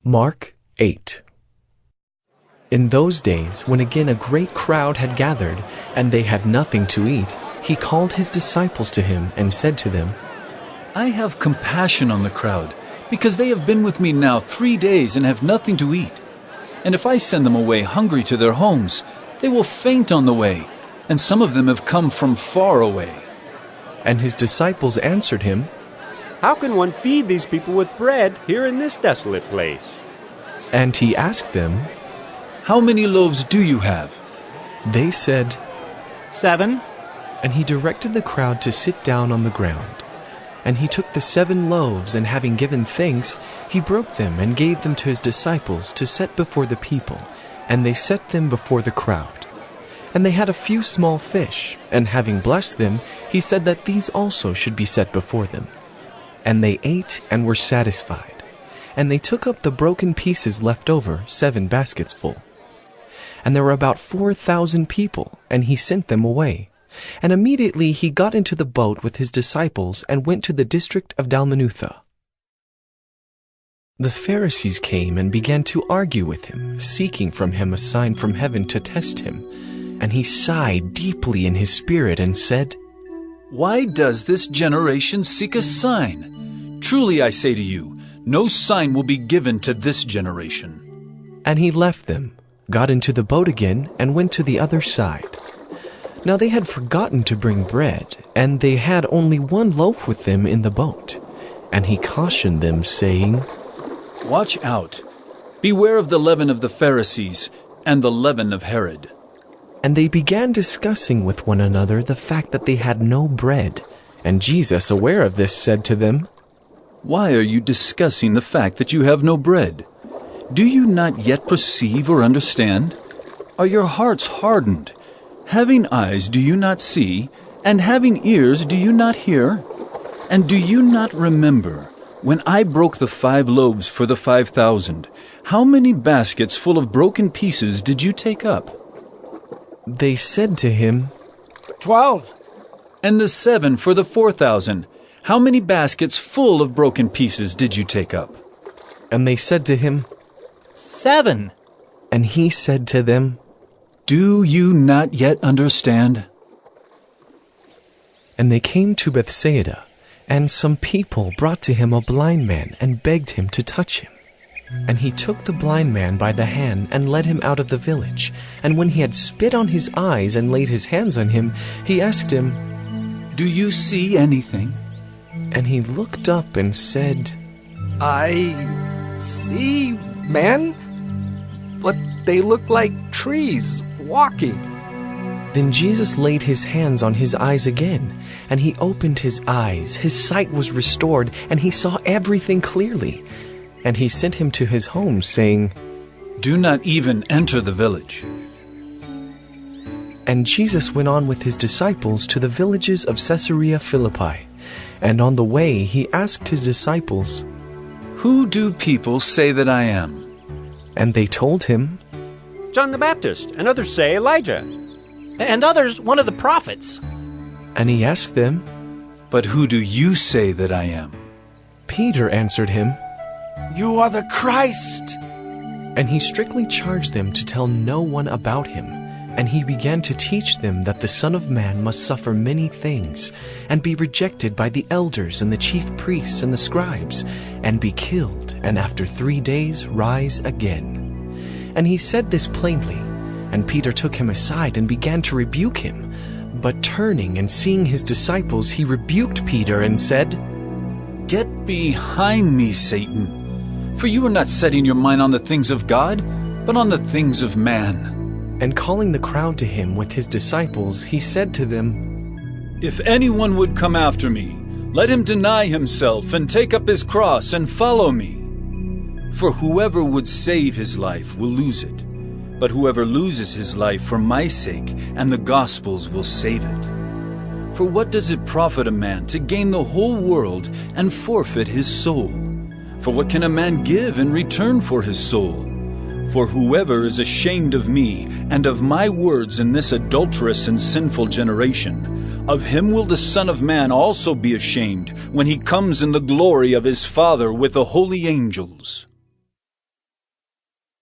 Mark 8. In those days, when again a great crowd had gathered, and they had nothing to eat, he called his disciples to him and said to them, I have compassion on the crowd, because they have been with me now 3 days and have nothing to eat. And if I send them away hungry to their homes, they will faint on the way, and some of them have come from far away. And his disciples answered him, How can one feed these people with bread here in this desolate place? And he asked them, How many loaves do you have? They said, 7. And he directed the crowd to sit down on the ground. And he took the 7 loaves, and having given thanks, he broke them and gave them to his disciples to set before the people, and they set them before the crowd. And they had a few small fish, and having blessed them, he said that these also should be set before them. And they ate and were satisfied. And they took up the broken pieces left over, 7 baskets full. And there were about 4,000 people, and he sent them away. And immediately he got into the boat with his disciples and went to the district of Dalmanutha. The Pharisees came and began to argue with him, seeking from him a sign from heaven to test him. And he sighed deeply in his spirit and said, Why does this generation seek a sign? Truly I say to you, no sign will be given to this generation. And he left them, got into the boat again, and went to the other side. Now they had forgotten to bring bread, and they had only 1 loaf with them in the boat. And he cautioned them, saying, Watch out. Beware of the leaven of the Pharisees and the leaven of Herod. And they began discussing with one another the fact that they had no bread. And Jesus, aware of this, said to them, Why are you discussing the fact that you have no bread? Do you not yet perceive or understand? Are your hearts hardened? Having eyes, do you not see? And having ears, do you not hear? And do you not remember, when I broke the 5 loaves for the 5,000, how many baskets full of broken pieces did you take up? They said to him, 12. And the 7 for the 4,000, how many baskets full of broken pieces did you take up? And they said to him, 7. And he said to them, Do you not yet understand? And they came to Bethsaida, and some people brought to him a blind man and begged him to touch him. And he took the blind man by the hand and led him out of the village. And when he had spit on his eyes and laid his hands on him, he asked him, Do you see anything? And he looked up and said, I see men, but they look like trees walking. Then Jesus laid his hands on his eyes again, and he opened his eyes. His sight was restored, and he saw everything clearly. And he sent him to his home, saying, Do not even enter the village. And Jesus went on with his disciples to the villages of Caesarea Philippi. And on the way he asked his disciples, Who do people say that I am? And they told him, John the Baptist, and others say Elijah. And others, one of the prophets. And he asked them, But who do you say that I am? Peter answered him, You are the Christ. And he strictly charged them to tell no one about him. And he began to teach them that the Son of Man must suffer many things, and be rejected by the elders and the chief priests and the scribes, and be killed, and after 3 days rise again. And he said this plainly. And Peter took him aside and began to rebuke him. But turning and seeing his disciples, he rebuked Peter and said, Get behind me, Satan, for you are not setting your mind on the things of God, but on the things of man. And calling the crowd to him with his disciples, he said to them, If anyone would come after me, let him deny himself and take up his cross and follow me. For whoever would save his life will lose it. But whoever loses his life for my sake and the gospel's will save it. For what does it profit a man to gain the whole world and forfeit his soul? For what can a man give in return for his soul? For whoever is ashamed of me and of my words in this adulterous and sinful generation, of him will the Son of Man also be ashamed when he comes in the glory of his Father with the holy angels.